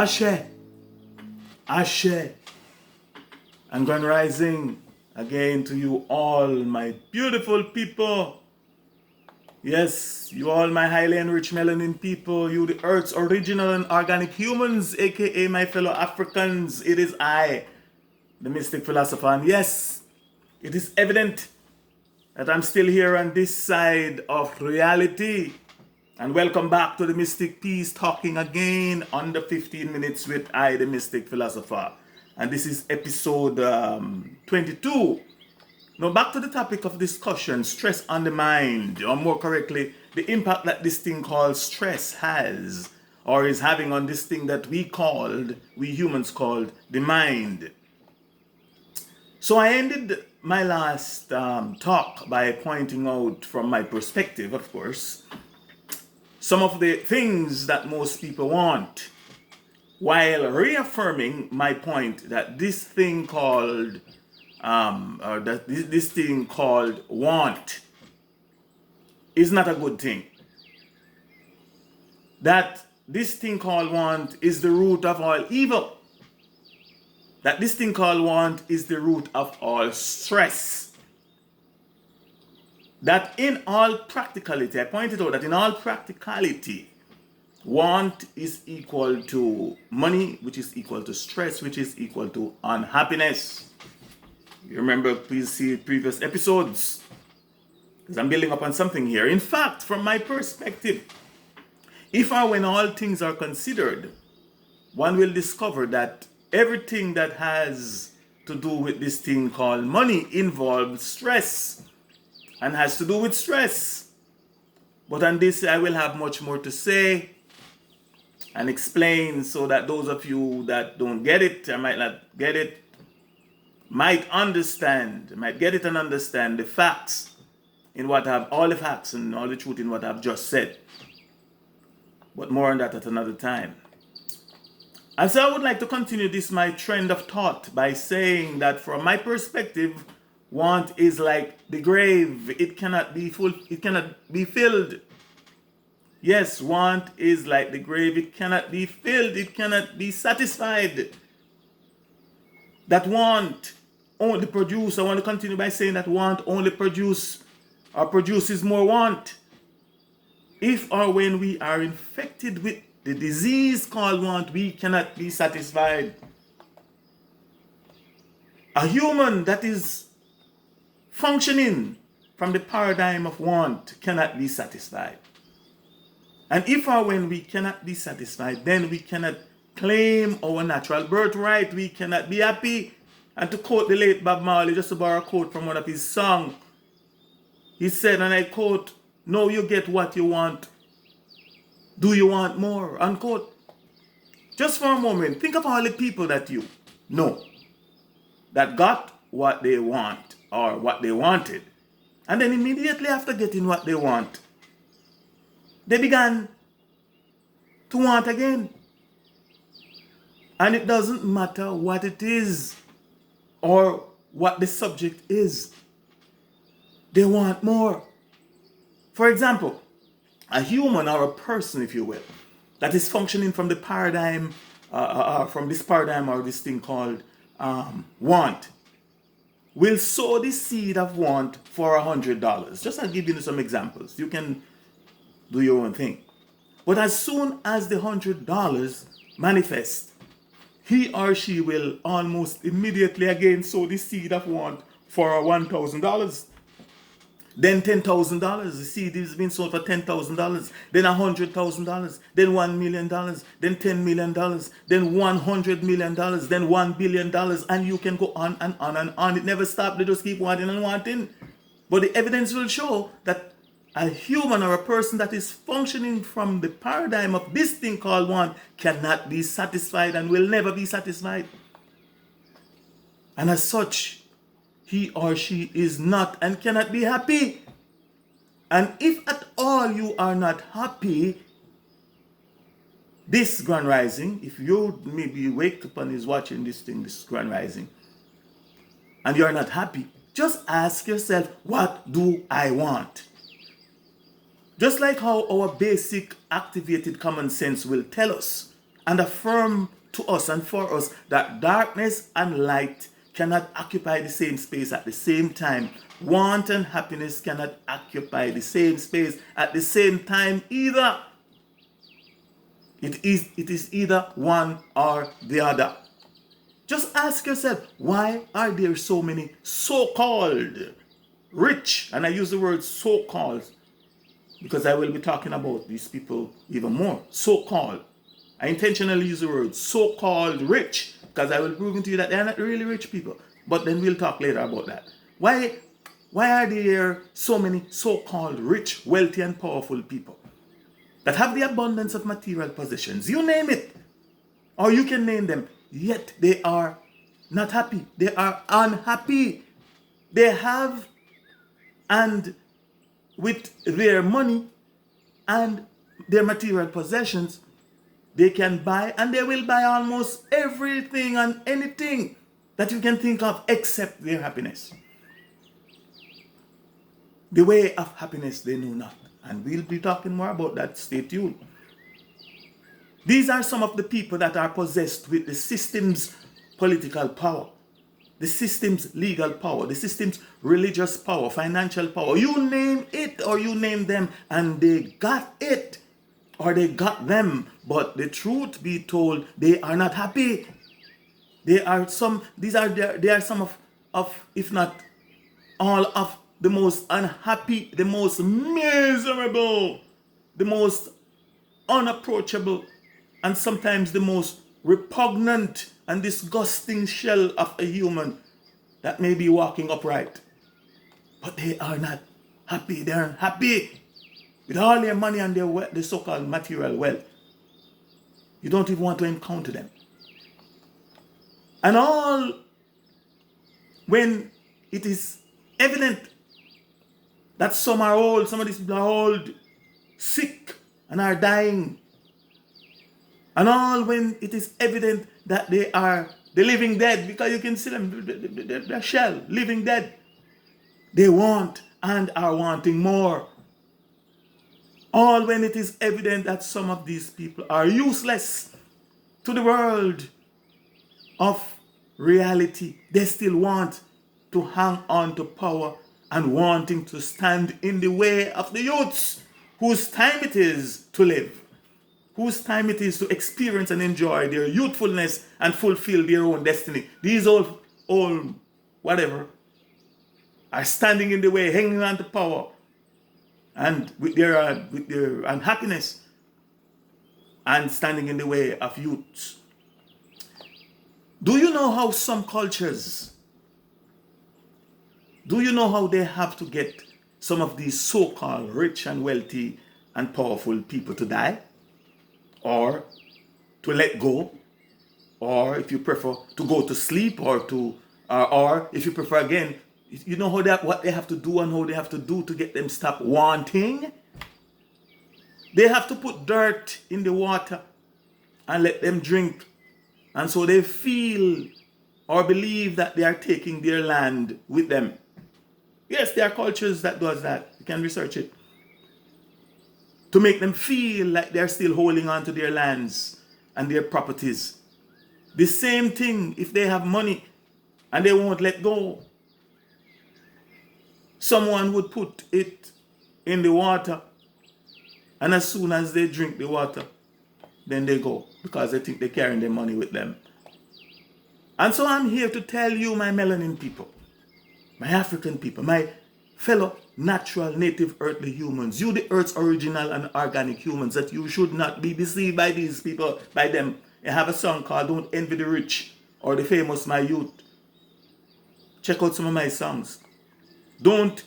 Ashe, Ashe, and grand rising again to you all, my beautiful people. Yes, you all my highly enriched melanin people, you the Earth's original and organic humans, aka my fellow Africans. It is I, the Mystic Philosopher, and yes, it is evident that I'm still here on this side of reality. And welcome back to the Mystic Peace, talking again under 15 minutes with I, the Mystic Philosopher. And this is episode 22. Now back to the topic of discussion, stress on the mind, or more correctly, the impact that this thing called stress has, or is having on this thing that we humans called, the mind. So I ended my last talk by pointing out, from my perspective, of course, some of the things that most people want, while reaffirming my point that this thing called this thing called want is not a good thing. That this thing called want is the root of all evil. That this thing called want is the root of all stress. That in all practicality, I pointed out that in all practicality, want is equal to money, which is equal to stress, which is equal to unhappiness. You remember, please see previous episodes, because I'm building up on something here. In fact, from my perspective, if or when all things are considered, one will discover that everything that has to do with this thing called money involves stress and has to do with stress. But on this, I will have much more to say and explain, so that those of you that don't get it, or might not get it, might get it and understand the facts in what all the facts and all the truth in what I've just said. But more on that at another time. And so I would like to continue this my trend of thought by saying that from my perspective, want is like the grave. It cannot be full, it cannot be filled. Yes, want is like the grave. It cannot be filled. It cannot be satisfied. That want only produce, I want to continue by saying that want only produces more want. If or when we are infected with the disease called want, we cannot be satisfied. A human that is functioning from the paradigm of want cannot be satisfied. And if or when we cannot be satisfied, then we cannot claim our natural birthright. We cannot be happy. And to quote the late Bob Marley, just to borrow a quote from one of his songs, he said, and I quote, "No, you get what you want. Do you want more?" Unquote. Just for a moment, think of all the people that you know that got what they want or what they wanted. And then immediately after getting what they want, they began to want again. And it doesn't matter what it is or what the subject is. They want more. For example, a human or a person, if you will, that is functioning from the paradigm, from this paradigm or this thing called want, will sow the seed of want for $100. Just I'll give you some examples. You can do your own thing. But as soon as the $100 manifests, he or she will almost immediately again sow the seed of want for $1,000. Then $10,000. The seed is being sold for $10,000. Then $100,000. Then $1 million. Then $10 million. Then $100 million. Then $1 billion. And you can go on and on and on. It never stops. They just keep wanting and wanting. But the evidence will show that a human or a person that is functioning from the paradigm of this thing called want cannot be satisfied and will never be satisfied. And as such, he or she is not and cannot be happy. And if at all you are not happy, this Grand Rising, if you maybe waked up and is watching this thing, this Grand Rising, and you are not happy, just ask yourself, what do I want? Just like how our basic activated common sense will tell us and affirm to us and for us that darkness and light cannot occupy the same space at the same time. Want and happiness cannot occupy the same space at the same time either. It is either one or the other. Just ask yourself, why are there so many so-called rich, and I use the word so-called because I will be talking about these people even more, so-called. I intentionally use the word so-called rich because I will prove to you that they are not really rich people. But then we'll talk later about that. Why are there so many so-called rich, wealthy, and powerful people that have the abundance of material possessions? You name it, or you can name them, yet they are not happy. They are unhappy. They have, and with their money and their material possessions, they can buy, and they will buy almost everything and anything that you can think of except their happiness. The way of happiness they know not. And we'll be talking more about that. Stay tuned. These are some of the people that are possessed with the system's political power, the system's legal power, the system's religious power, financial power. You name it or you name them, and they got it or they got them. But the truth be told, they are not happy. They are some of, if not all of, the most unhappy, the most miserable, the most unapproachable, and sometimes the most repugnant and disgusting shell of a human that may be walking upright. But they are not happy. They aren't happy with all their money and their so-called material wealth. You don't even want to encounter them. And all when it is evident that some are old, some of these people are old, sick, and are dying. And all when it is evident that they are the living dead, because you can see them, they're shell, living dead. They want and are wanting more. All when it is evident that some of these people are useless to the world of reality. They still want to hang on to power and wanting to stand in the way of the youths whose time it is to live, whose time it is to experience and enjoy their youthfulness and fulfill their own destiny. These old whatever are standing in the way, hanging on to power, and with their unhappiness, and standing in the way of youths. Do you know how some cultures, do you know how they have to get some of these so-called rich and wealthy and powerful people to die? Or to let go? Or if you prefer, to go to sleep, or if you prefer again, you know what they have to do and how they have to do to get them stop wanting? They have to put dirt in the water and let them drink. And so they feel or believe that they are taking their land with them. Yes, there are cultures that does that. You can research it. To make them feel like they're still holding on to their lands and their properties. The same thing if they have money and they won't let go. Someone would put it in the water, and as soon as they drink the water, then they go, because they think they're carrying their money with them. And so I'm here to tell you, my melanin people, my African people, my fellow natural, native, earthly humans, you the earth's original and organic humans, that you should not be deceived by these people, by them. I have a song called Don't Envy the Rich, or the famous My Youth. Check out some of my songs. Don't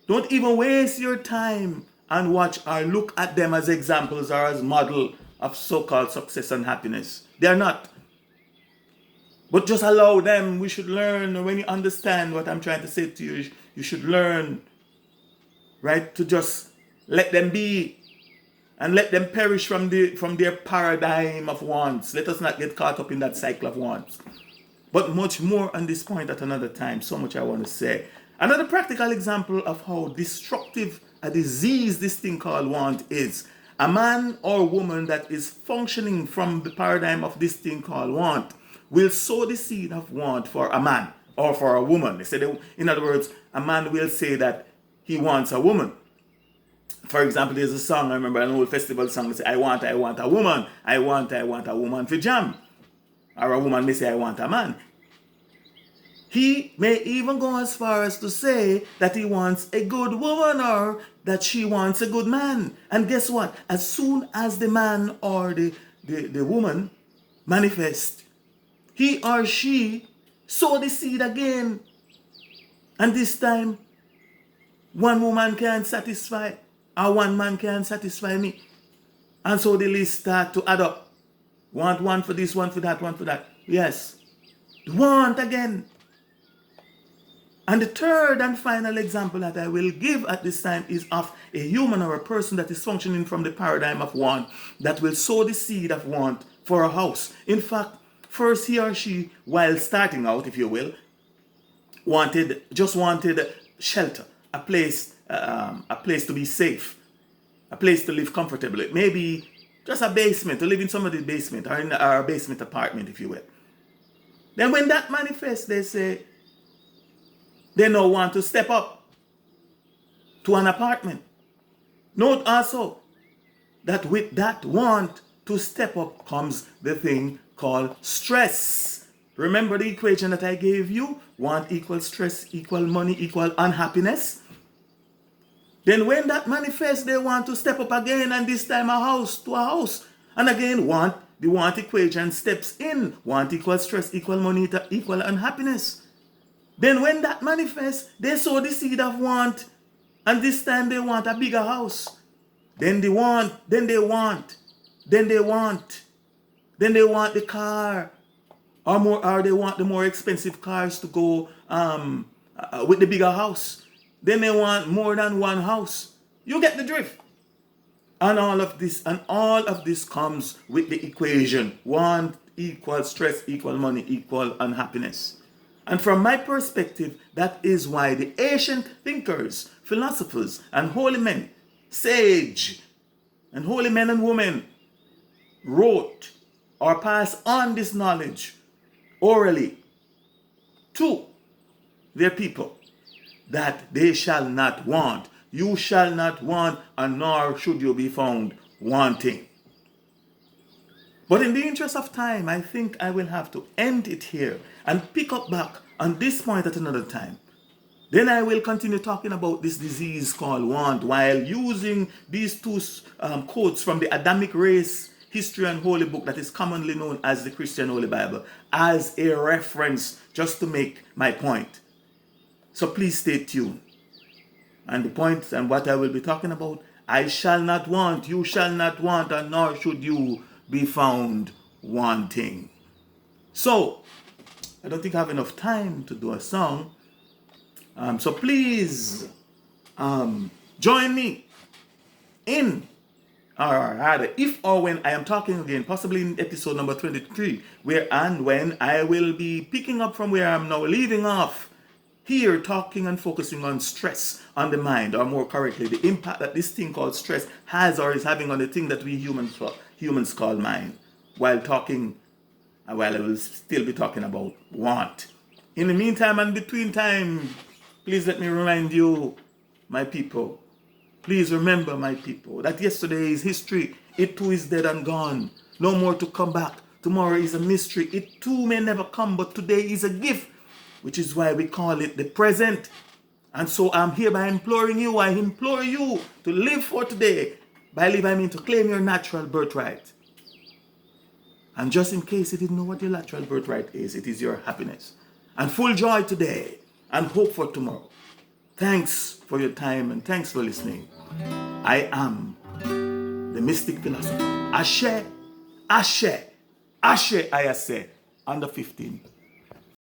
even waste your time and watch or look at them as examples or as model of so-called success and happiness. They're not. But just allow them. We should learn. When you understand what I'm trying to say to you, you should learn, right, to just let them be and let them perish from their paradigm of wants. Let us not get caught up in that cycle of wants. But much more on this point at another time. So much I want to say. Another practical example of how destructive a disease this thing called want is. A man or woman that is functioning from the paradigm of this thing called want will sow the seed of want for a man or for a woman. They say, in other words, a man will say that he wants a woman. For example, there's a song, I remember an old festival song that says, I want a woman. I want a woman for jam. Or a woman may say, I want a man. He may even go as far as to say that he wants a good woman or that she wants a good man. And guess what? As soon as the man or the woman manifest, he or she sow the seed again. And this time, one woman can't satisfy, or one man can't satisfy me. And so the list start to add up. Want one for this, one for that, one for that. Yes. Want again. And the third and final example that I will give at this time is of a human or a person that is functioning from the paradigm of want, that will sow the seed of want for a house. In fact, first he or she, while starting out, if you will, just wanted shelter, a place to be safe, a place to live comfortably. Maybe just a basement, to live in somebody's basement or in a basement apartment, if you will. Then when that manifests, they say, they now want to step up to an apartment. Note also that with that want to step up comes the thing called stress. Remember the equation that I gave you? Want equals stress equal money equal unhappiness. Then when that manifests, they want to step up again, and this time a house to a house. And again, the want equation steps in. Want equals stress equal money equal unhappiness. Then when that manifests, they sow the seed of want, and this time they want a bigger house. Then they want the car, or they want the more expensive cars to go with the bigger house. Then they want more than one house. You get the drift. And all of this comes with the equation. Want equals stress equal money equal unhappiness. And from my perspective, that is why the ancient thinkers, philosophers, and holy men, sage, and holy men and women wrote or passed on this knowledge orally to their people, that they shall not want. You shall not want, and nor should you be found wanting. But in the interest of time, I think I will have to end it here and pick up back on this point at another time. Then I will continue talking about this disease called want while using these two quotes from the Adamic race history and holy book that is commonly known as the Christian Holy Bible as a reference just to make my point. So please stay tuned. And the point and what I will be talking about, I shall not want, you shall not want, and nor should you be found wanting. So, I don't think I have enough time to do a song. So please join me in, or rather, if or when I am talking again, possibly in episode number 23, where and when I will be picking up from where I'm now leaving off, here talking and focusing on stress on the mind, or more correctly, the impact that this thing called stress has or is having on the thing that we humans call mind, while I will still be talking about want. In the meantime and between time, please let me remind you, my people, please remember, my people, that yesterday is history. It too is dead and gone. No more to come back. Tomorrow is a mystery. It too may never come, but today is a gift, which is why we call it the present. And so I'm hereby imploring you, I implore you to live for today. By live, I mean to claim your natural birthright. And just in case you didn't know what your natural birthright is, it is your happiness. And full joy today, and hope for tomorrow. Thanks for your time, and thanks for listening. I am the Mystic Philosopher. Ashe, Ashe, Ashe, I say, under 15.